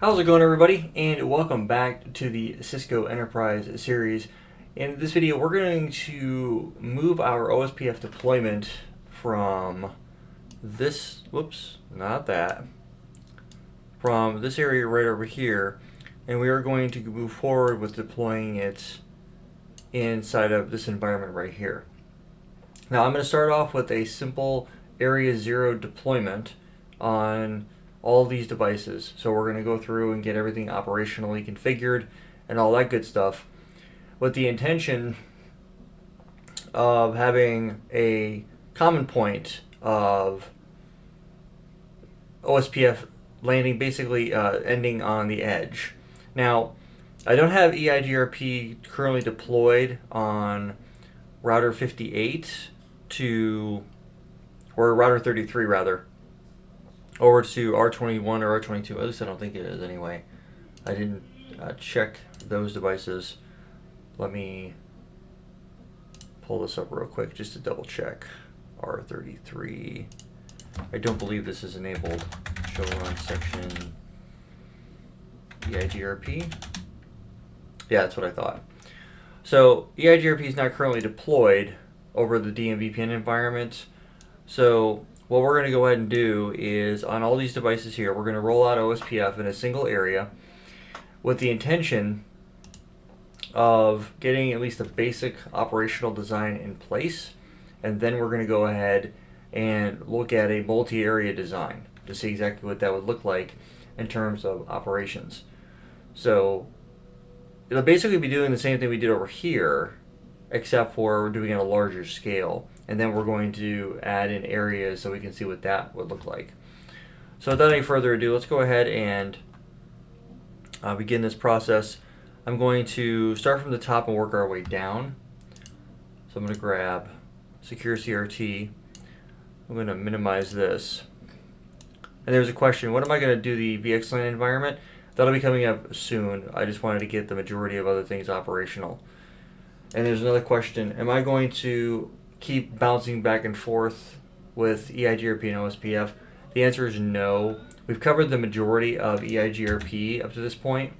How's it going, everybody? And welcome back to the Cisco Enterprise series. In this video, we're going to move our OSPF deployment from this, from this area right over here, and we are going to move forward with deploying it inside of this environment right here. Now, I'm going to start off with a simple Area 0 deployment on all these devices. So we're going to go through and get everything operationally configured and all that good stuff, with the intention of having a common point of OSPF landing, basically ending on the edge. Now, I don't have EIGRP currently deployed on router 58 or router 33 rather, over to R21 or R22. At least I don't think it is anyway. I didn't check those devices. Let me pull this up real quick just to double check. R33. I don't believe this is enabled. Show run section EIGRP. Yeah, that's what I thought. So EIGRP is not currently deployed over the DMVPN environment. So what we're going to go ahead and do is, on all these devices here, we're going to roll out OSPF in a single area with the intention of getting at least a basic operational design in place, and then we're going to go ahead and look at a multi-area design to see exactly what that would look like in terms of operations. So it'll basically be doing the same thing we did over here, except for we're doing it on a larger scale. And then we're going to add in areas so we can see what that would look like. So without any further ado, let's go ahead and begin this process. I'm going to start from the top and work our way down. So I'm going to grab Secure CRT. I'm going to minimize this. And there's a question, what am I going to do the VXLAN environment? That'll be coming up soon. I just wanted to get the majority of other things operational. And there's another question, am I going to keep bouncing back and forth with EIGRP and OSPF? The answer is no. We've covered the majority of EIGRP up to this point,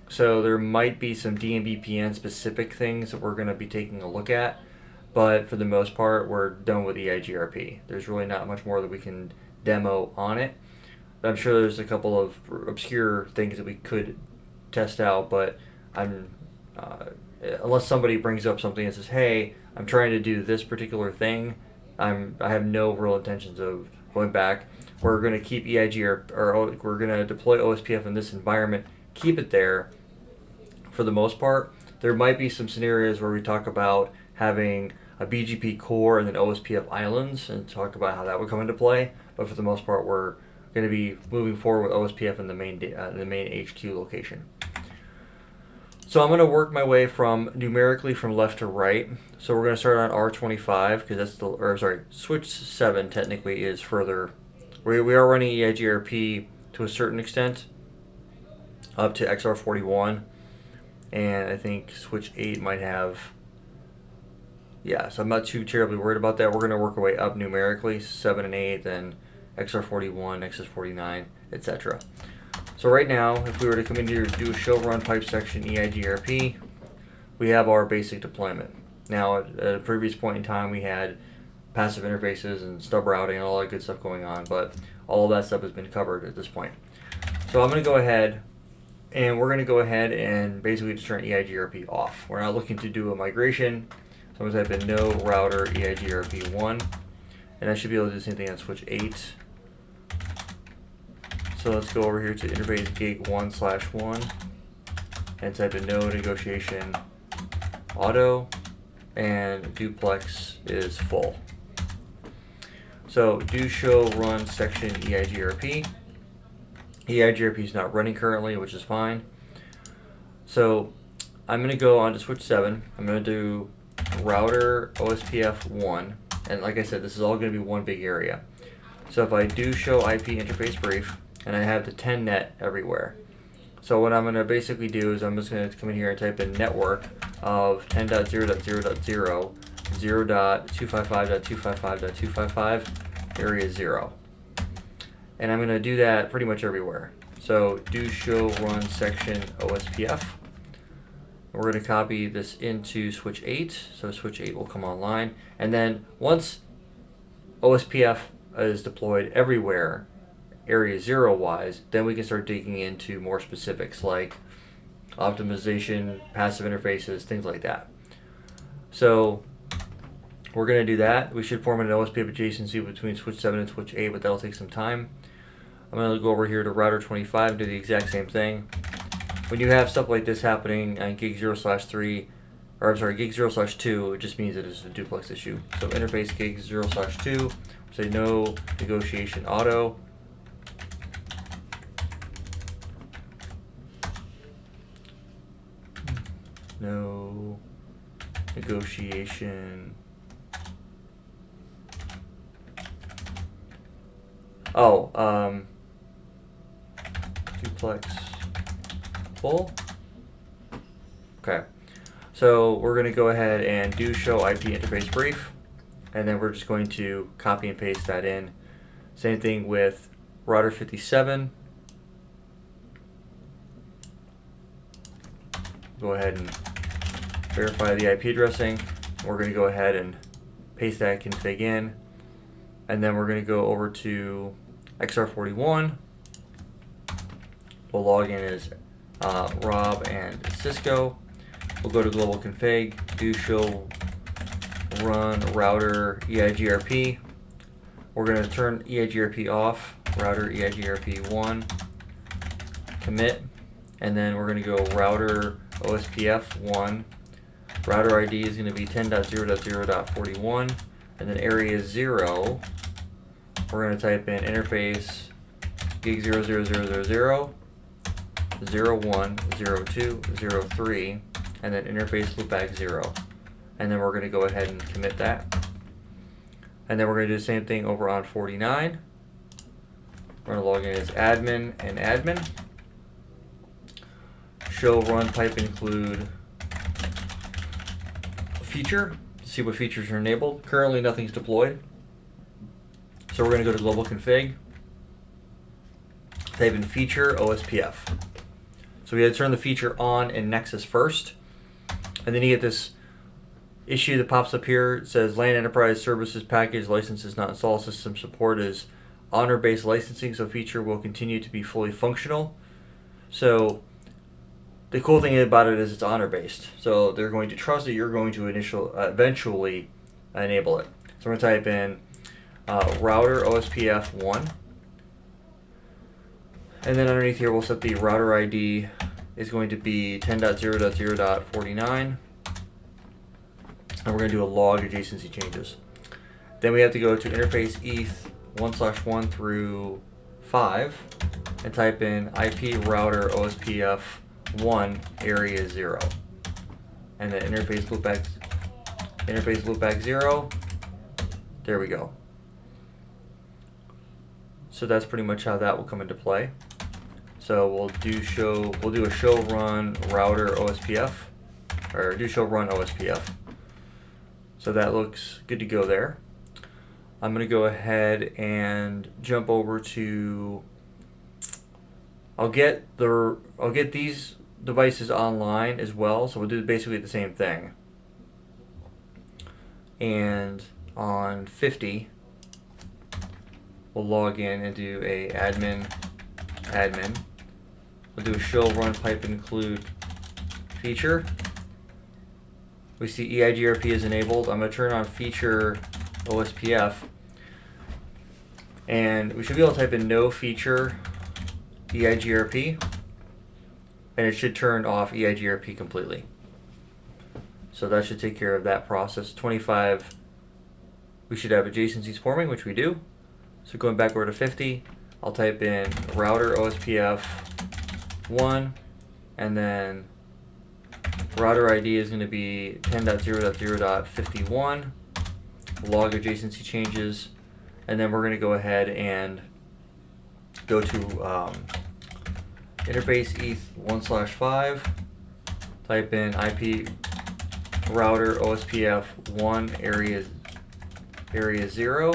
so there might be some DMVPN specific things that we're going to be taking a look at, but for the most part we're done with EIGRP. There's really not much more that we can demo on it. I'm sure there's a couple of obscure things that we could test out, but unless somebody brings up something and says, hey, I'm trying to do this particular thing, I have no real intentions of going back. We're going to keep EIGRP, or we're going to deploy OSPF in this environment, keep it there for the most part. There might be some scenarios where we talk about having a BGP core and then OSPF islands and talk about how that would come into play, but for the most part we're going to be moving forward with OSPF in the main HQ location. So I'm going to work my way numerically from left to right. So we're going to start on R25 because that's switch 7 technically is further. We are running EIGRP to a certain extent up to XR41, and I think switch 8 might have. Yeah, so I'm not too terribly worried about that. We're going to work our way up numerically, 7 and 8, then XR41, XS49, etc. So right now, if we were to come in here to do a show run pipe section EIGRP, we have our basic deployment. Now, at a previous point in time, we had passive interfaces and stub routing and all that good stuff going on, but all of that stuff has been covered at this point. So I'm going to go ahead, and we're going to go ahead and basically just turn EIGRP off. We're not looking to do a migration, so I'm going to type in no router EIGRP1, and I should be able to do the same thing on switch 8. So let's go over here to interface gig 1/1 and type in no negotiation auto, and duplex is full. So do show run section EIGRP. EIGRP is not running currently, which is fine. So I'm going to go on to switch 7. I'm going to do router OSPF 1, and like I said, this is all going to be one big area. So if I do show IP interface brief, and I have the 10 net everywhere. So what I'm going to basically do is I'm just going to come in here and type in network of 10.0.0.0, 0.255.255.255, area 0. And I'm going to do that pretty much everywhere. So do show run section OSPF. We're going to copy this into switch 8, so switch 8 will come online. And then once OSPF is deployed everywhere, area 0 wise, then we can start digging into more specifics like optimization, passive interfaces, things like that. So we're going to do that. We should form an OSPF adjacency between switch 7 and switch 8, but that'll take some time. I'm going to go over here to router 25 and do the exact same thing. When you have stuff like this happening on gig 0/3, or I'm sorry, gig 0/2, it just means it is a duplex issue. So interface gig 0/2, say no negotiation auto. No negotiation. Duplex full. Okay. So we're going to go ahead and do show IP interface brief, and then we're just going to copy and paste that in. Same thing with router 57. Go ahead and verify the IP addressing. We're going to go ahead and paste that config in, and then we're going to go over to XR41. We'll log in as Rob and Cisco. We'll go to global config, do show run router EIGRP. We're going to turn EIGRP off, router EIGRP1, commit, and then we're going to go router OSPF1. Router ID is going to be 10.0.0.41, and then area 0, we're going to type in interface gig 00000, 01, 02, 03, and then interface loopback 0. And then we're going to go ahead and commit that. And then we're going to do the same thing over on 49. We're going to log in as admin and admin. Show run pipe include feature to see what features are enabled. Currently nothing's deployed. So we're going to go to global config, type in feature OSPF. So we had to turn the feature on in Nexus first, and then you get this issue that pops up here. It says LAN Enterprise Services Package licenses not installed. System support is honor-based licensing, so feature will continue to be fully functional. So the cool thing about it is it's honor-based, so they're going to trust that you're going to eventually enable it. So we're going to type in router OSPF1. And then underneath here, we'll set the router ID is going to be 10.0.0.49. And we're going to do a log adjacency changes. Then we have to go to interface ETH 1/1 through 5 and type in IP router OSPF 1 area 0. And then interface loopback 0. There we go. So that's pretty much how that will come into play. So we'll do a show run router OSPF, or do show run OSPF. So that looks good to go there. I'm going to go ahead and jump over to. I'll get these devices online as well. So we'll do basically the same thing. And on 50. We'll log in and do a admin. We'll do a show run pipe include feature. We see EIGRP is enabled. I'm going to turn on feature OSPF, and we should be able to type in no feature EIGRP, and it should turn off EIGRP completely. So that should take care of that process. 25, we should have adjacencies forming, which we do. So going back over to 50, I'll type in router OSPF 1, and then router ID is going to be 10.0.0.51, log adjacency changes, and then we're going to go ahead and go to interface ETH 1/5, type in IP router OSPF 1 area 0,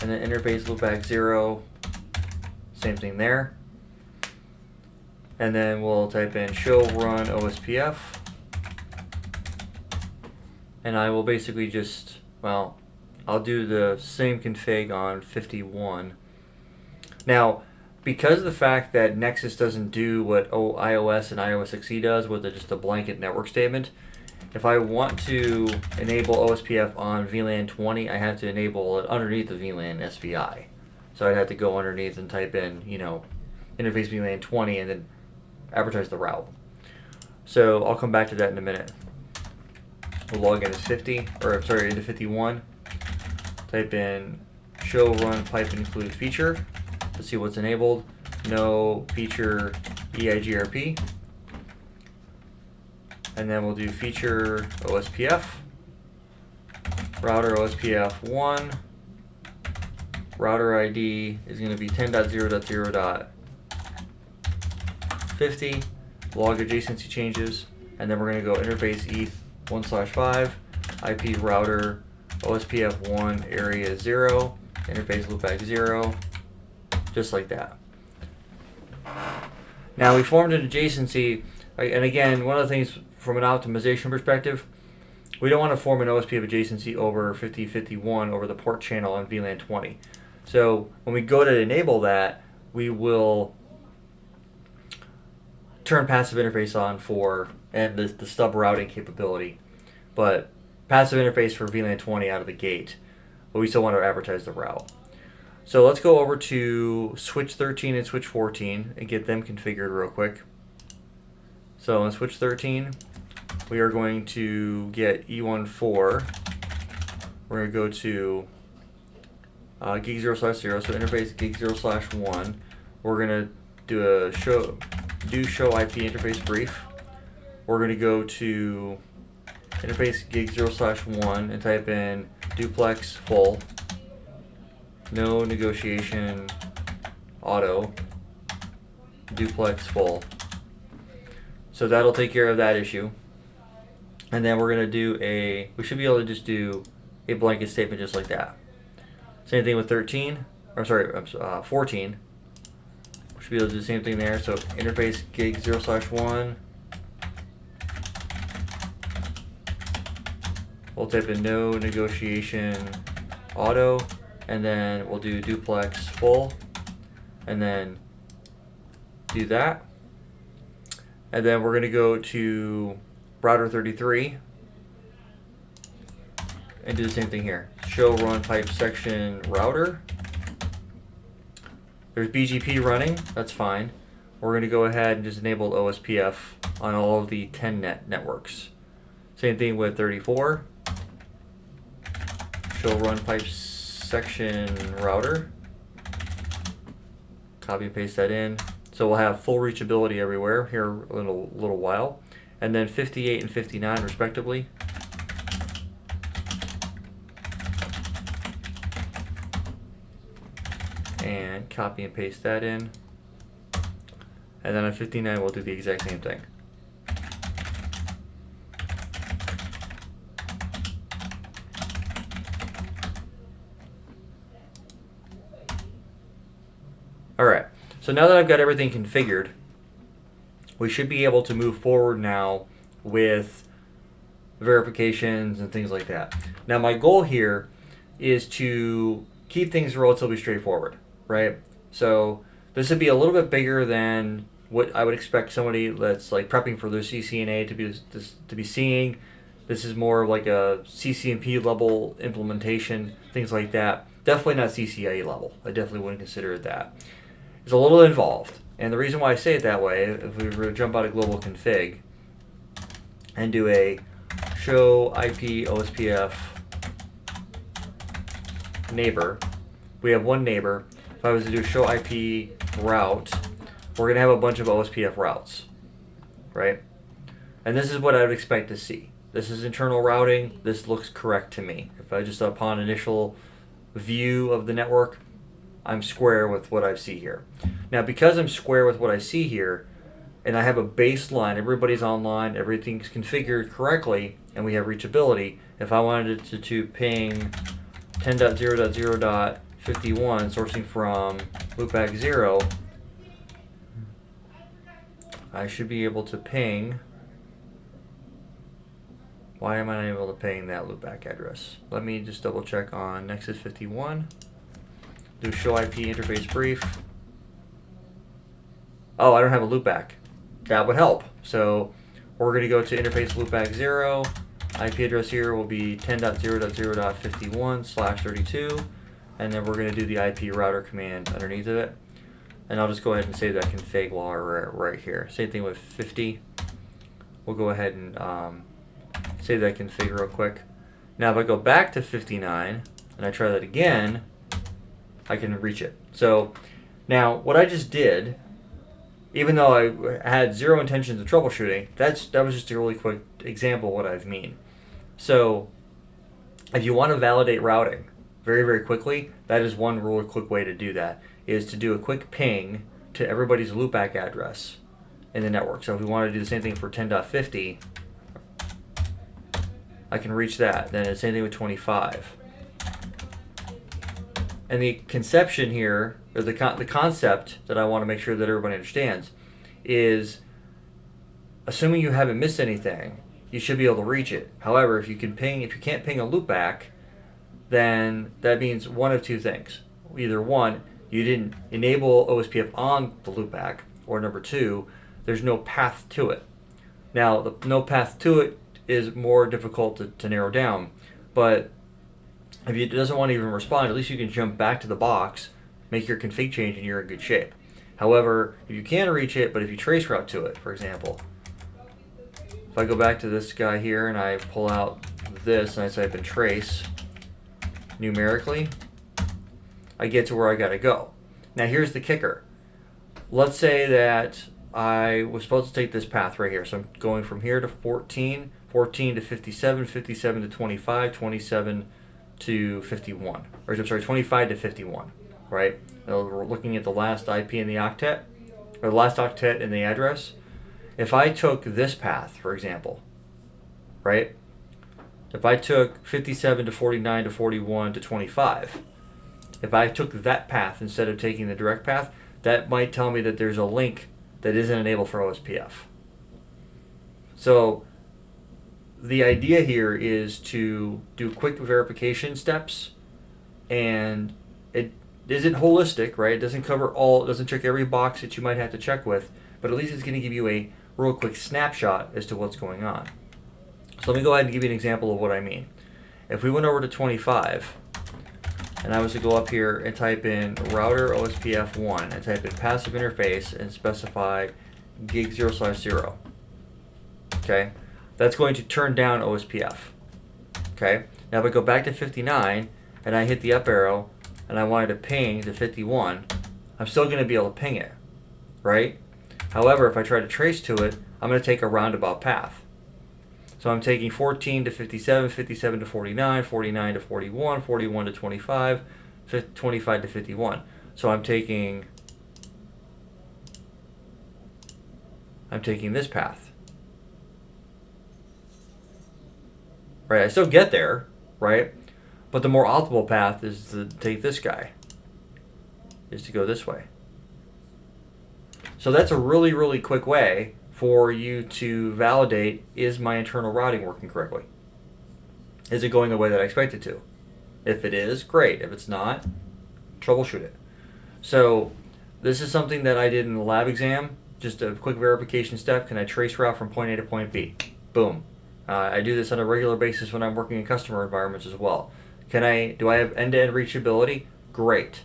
and then interface loopback 0, same thing there. and then we'll type in show run OSPF, and I will basically just, well, I'll do the same config on 51. Now, because of the fact that Nexus doesn't do what iOS and iOS XE does with just a blanket network statement, if I want to enable OSPF on VLAN 20, I have to enable it underneath the VLAN SVI. So I'd have to go underneath and type in, interface VLAN 20 and then advertise the route. So I'll come back to that in a minute. We'll log in as into 51. Type in show run pipe include feature to see what's enabled. No feature EIGRP. And then we'll do feature OSPF, router OSPF 1, router ID is going to be 10.0.0.50, log adjacency changes, and then we're going to go interface ETH 1/5, IP router OSPF 1 area 0, interface loopback 0, just like that. Now we formed an adjacency, and again, one of the things from an optimization perspective, we don't want to form an OSPF adjacency over 5051 over the port channel on VLAN 20. So when we go to enable that, we will turn passive interface on and the stub routing capability, but passive interface for VLAN 20 out of the gate, but we still want to advertise the route. So let's go over to switch 13 and switch 14 and get them configured real quick. So on switch 13, we are going to get E14. We're going to go to gig 0/0, so interface gig 0/1. We're going to do show IP interface brief. We're going to go to interface gig 0/1 and type in duplex full, no negotiation auto, duplex full. So that'll take care of that issue. And then we're going to do we should be able to just do a blanket statement just like that. Same thing with 14. We should be able to do the same thing there. So interface gig 0/1. We'll type in no negotiation auto, and then we'll do duplex full, and then do that. And then we're going to go to router 33 and do the same thing here. Show run pipe section router. There's BGP running, that's fine. We're going to go ahead and just enable OSPF on all of the 10-net networks. Same thing with 34. Show run pipe section router. Copy and paste that in. So we'll have full reachability everywhere here in a little while. And then 58 and 59 respectively. And copy and paste that in. And then on 59 we'll do the exact same thing. Alright, so now that I've got everything configured, we should be able to move forward now with verifications and things like that. Now my goal here is to keep things relatively straightforward, right? So this would be a little bit bigger than what I would expect somebody that's like prepping for their CCNA to be seeing. This is more like a CCNP level implementation, things like that. Definitely not CCIE level. I definitely wouldn't consider it that. It's a little involved. And the reason why I say it that way, if we were to jump out of global config and do a show IP OSPF neighbor, we have one neighbor. If I was to do show IP route, we're going to have a bunch of OSPF routes, right? And this is what I would expect to see. This is internal routing. This looks correct to me. If I just upon initial view of the network, I'm square with what I see here. Now, because I'm square with what I see here, and I have a baseline, everybody's online, everything's configured correctly, and we have reachability, if I wanted to ping 10.0.0.51 sourcing from loopback 0, I should be able to ping. Why am I not able to ping that loopback address? Let me just double check on Nexus 51. Do show IP interface brief. Oh, I don't have a loopback. That would help. So we're going to go to interface loopback 0. IP address here will be 10.0.0.51/32. And then we're going to do the IP router command underneath of it. And I'll just go ahead and save that config while we're right here. Same thing with 50. We'll go ahead and save that config real quick. Now if I go back to 59 and I try that again, I can reach it. So now what I just did, even though I had zero intentions of troubleshooting, that was just a really quick example of what I mean. So if you want to validate routing very, very quickly, that is one really quick way to do that, is to do a quick ping to everybody's loopback address in the network. So if we want to do the same thing for 10.50, I can reach that. Then the same thing with 25. And the conception here, or the concept that I want to make sure that everybody understands, is assuming you haven't missed anything, you should be able to reach it. However, if you can't ping a loopback, then that means one of two things. Either one, you didn't enable OSPF on the loopback, or number two, there's no path to it. Now, the no path to it is more difficult to narrow down, but if it doesn't want to even respond, at least you can jump back to the box, make your config change, and you're in good shape. However, if you can reach it, but if you trace route to it, for example, if I go back to this guy here and I pull out this and I type in trace numerically, I get to where I gotta go. Now here's the kicker. Let's say that I was supposed to take this path right here. So I'm going from here to 14, 14 to 57, 57 to 25, 27 to 51. Or I'm sorry, 25 to 51, right? Now we're looking at the last IP in the octet, or the last octet in the address. If I took this path, for example, right? If I took 57 to 49 to 41 to 25, if I took that path instead of taking the direct path, that might tell me that there's a link that isn't enabled for OSPF. So the idea here is to do quick verification steps, and it isn't holistic, right? It doesn't cover all, it doesn't check every box that you might have to check with, but at least it's going to give you a real quick snapshot as to what's going on. So let me go ahead and give you an example of what I mean. If we went over to 25, and I was to go up here and type in router OSPF 1 and type in passive interface and specify gig 0/0. Okay, that's going to turn down OSPF. Okay, now if I go back to 59 and I hit the up arrow and I wanted to ping to 51, I'm still going to be able to ping it, right? However, if I try to trace to it, I'm going to take a roundabout path. So I'm taking 14 to 57, 57 to 49, 49 to 41, 41 to 25, 25 to 51. So I'm taking this path. Right, I still get there, right? But the more optimal path is to take this guy, is to go this way. So that's a really, really quick way for you to validate, is my internal routing working correctly? Is it going the way that I expect it to? If it is, great. If it's not, troubleshoot it. So this is something that I did in the lab exam, just a quick verification step. Can I trace route from point A to point B? Boom. I do this on a regular basis when I'm working in customer environments as well. Do I have end-to-end reachability? Great.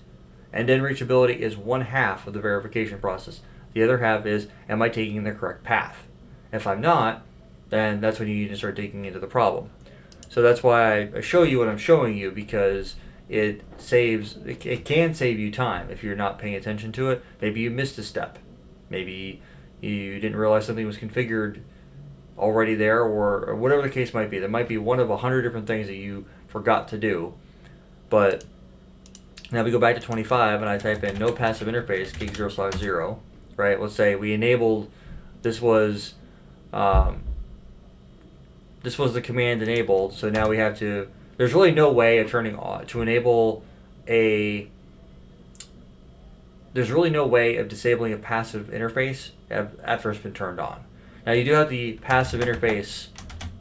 End-to-end reachability is one half of the verification process. The other half is, am I taking the correct path? If I'm not, then that's when you need to start digging into the problem. So that's why I show you what I'm showing you, because it can save you time if you're not paying attention to it. Maybe you missed a step. Maybe you didn't realize something was configured already there, or whatever the case might be. There might be one of 100 different things that you forgot to do. But now we go back to 25 and I type in no passive interface gig 0/0. Right, let's say we enabled, this was the command enabled, so now we have to, there's really no way of turning on, to enable a there's really no way of disabling a passive interface after it's been turned on. Now you do have the passive interface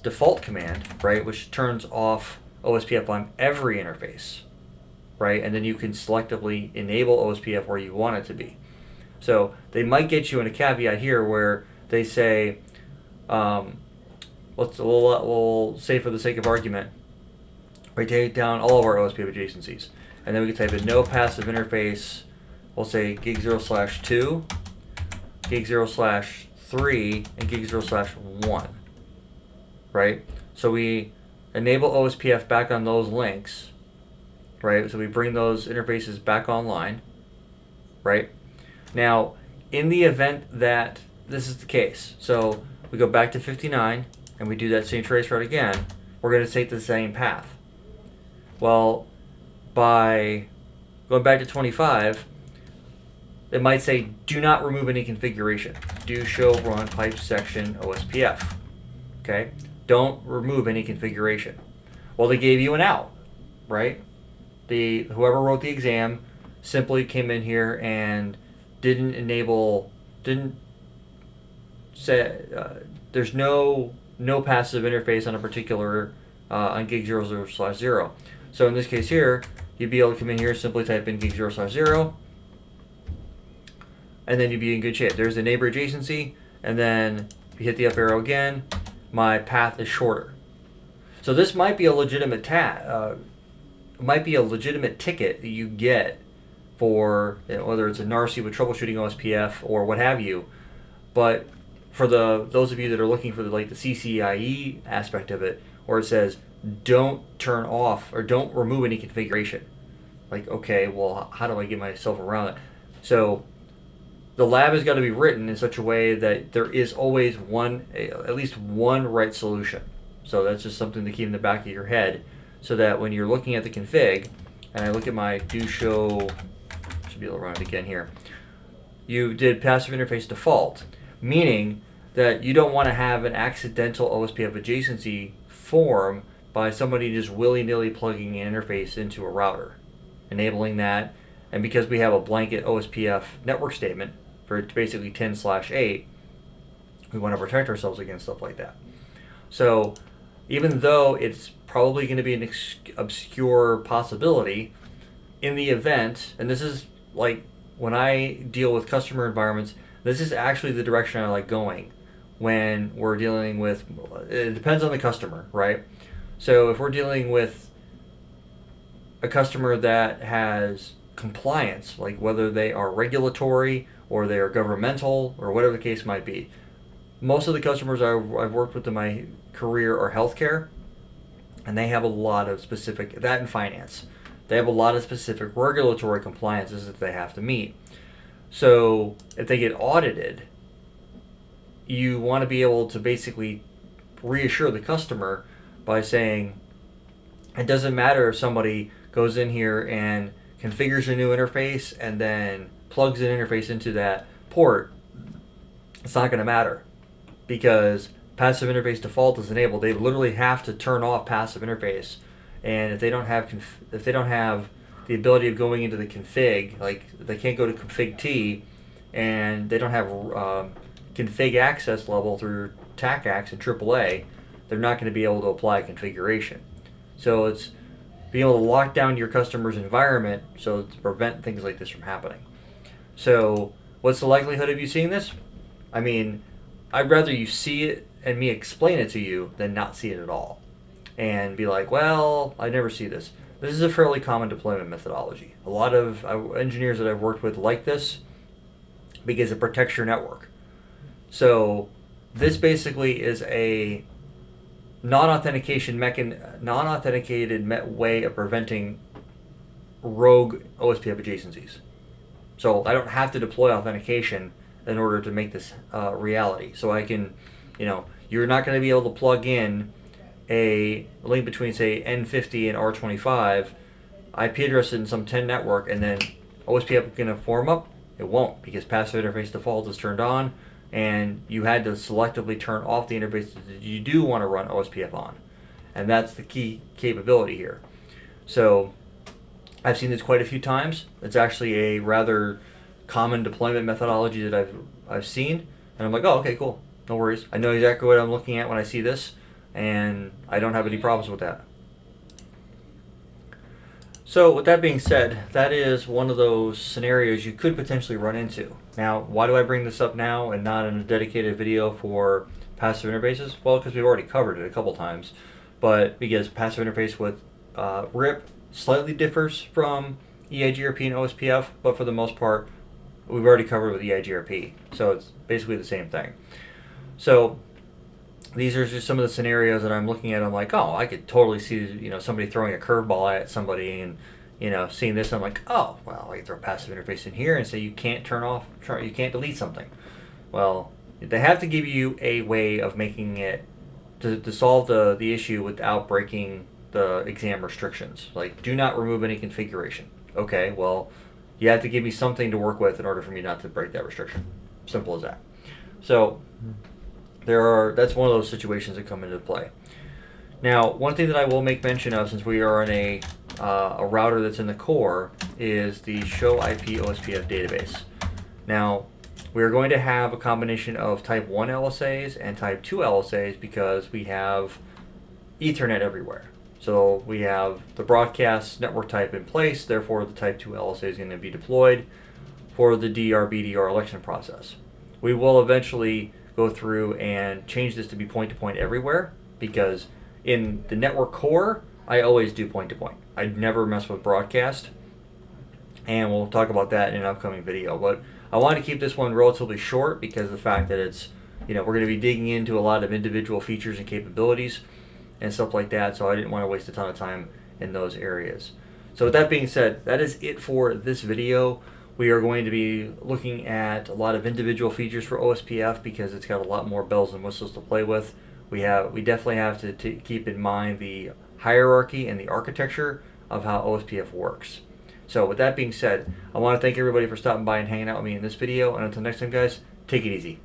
default command, right, which turns off OSPF on every interface, right, and then you can selectively enable OSPF where you want it to be. So they might get you in a caveat here where they say, we'll say for the sake of argument, we take down all of our OSPF adjacencies, and then we can type in no passive interface. We'll say gig 0/2, gig 0/3, and gig 0/1, right? So we enable OSPF back on those links, right? So we bring those interfaces back online, right? Now, in the event that this is the case, so we go back to 59 and we do that same trace route again, we're going to take the same path. Well, by going back to 25, it might say do not remove any configuration. Do show run pipe section OSPF. Okay? Don't remove any configuration. Well, they gave you an out, right? Whoever wrote the exam simply came in here and didn't say there's no passive interface on a particular on gig 0/0. So in this case here, you'd be able to come in here, simply type in gig 0/0, and then you'd be in good shape. There's the neighbor adjacency, and then if you hit the up arrow again, my path is shorter. So this might be a legitimate ticket that you get for whether it's a NARCI with troubleshooting OSPF or what have you. But for those of you that are looking for the CCIE aspect of it, where it says don't turn off or don't remove any configuration, like, okay, well, how do I get myself around it? So the lab has got to be written in such a way that there is always at least one right solution. So that's just something to keep in the back of your head, so that when you're looking at the config, and I look at my do show, should be able to run it again here, you did passive interface default, meaning that you don't want to have an accidental OSPF adjacency form by somebody just willy-nilly plugging an interface into a router, enabling that. And because we have a blanket OSPF network statement for basically 10/8, we want to protect ourselves against stuff like that. So even though it's probably going to be an obscure possibility, in the event, and this is like when I deal with customer environments, this is actually the direction I like going when we're dealing with, it depends on the customer, right? So if we're dealing with a customer that has compliance, like whether they are regulatory or they are governmental or whatever the case might be. Most of the customers I've worked with in my career are healthcare, and they have a lot of specific, that in finance, they have a lot of specific regulatory compliances that they have to meet. So if they get audited, you want to be able to basically reassure the customer by saying, it doesn't matter if somebody goes in here and configures a new interface and then plugs an interface into that port, it's not going to matter, because passive interface default is enabled. They literally have to turn off passive interface, and if they don't have the ability of going into the config, like they can't go to config T, and they don't have config access level through TACACS and AAA, they're not going to be able to apply configuration. So it's being able to lock down your customer's environment so to prevent things like this from happening. So what's the likelihood of you seeing this? I mean, I'd rather you see it and me explain it to you than not see it at all and be like, well, I never see this. This is a fairly common deployment methodology. A lot of engineers that I've worked with like this because it protects your network. So this basically is a non-authenticated way of preventing rogue OSPF adjacencies. So I don't have to deploy authentication in order to make this reality. So I can, you're not going to be able to plug in a link between, say, N50 and R25, IP address in some 10 network, and then OSPF is going to form up. It won't, because passive interface default is turned on, and you had to selectively turn off the interfaces that you do want to run OSPF on. And that's the key capability here. So I've seen this quite a few times. It's actually a rather common deployment methodology that I've seen, and I'm like, oh, okay, cool, no worries. I know exactly what I'm looking at when I see this, and I don't have any problems with that. So with that being said, that is one of those scenarios you could potentially run into. Now, why do I bring this up now and not in a dedicated video for passive interfaces? Well, because we've already covered it a couple times, but because passive interface with RIP slightly differs from EIGRP and OSPF, but for the most part, we've already covered with EIGRP, so it's basically the same thing. So these are just some of the scenarios that I'm looking at. I'm like, oh, I could totally see, somebody throwing a curveball at somebody, and seeing this, I'm like, oh, well, I can throw a passive interface in here and say you can't you can't delete something. Well, they have to give you a way of making it to solve the issue without breaking the exam restrictions. Like, do not remove any configuration. Okay, well, you have to give me something to work with in order for me not to break that restriction. Simple as that. So that's one of those situations that come into play. Now, one thing that I will make mention of, since we are in a router that's in the core, is the show IP OSPF database. Now, we are going to have a combination of type 1 LSAs and type 2 LSAs because we have Ethernet everywhere. So we have the broadcast network type in place, therefore the type 2 LSA is going to be deployed for the DR/BDR election process. We will eventually go through and change this to be point-to-point everywhere, because in the network core, I always do point-to-point. I never mess with broadcast, and we'll talk about that in an upcoming video. But I want to keep this one relatively short because of the fact that it's, we're going to be digging into a lot of individual features and capabilities and stuff like that, so I didn't want to waste a ton of time in those areas. So with that being said, that is it for this video. We are going to be looking at a lot of individual features for OSPF because it's got a lot more bells and whistles to play with. We definitely have to keep in mind the hierarchy and the architecture of how OSPF works. So with that being said, I want to thank everybody for stopping by and hanging out with me in this video, and until next time, guys, take it easy.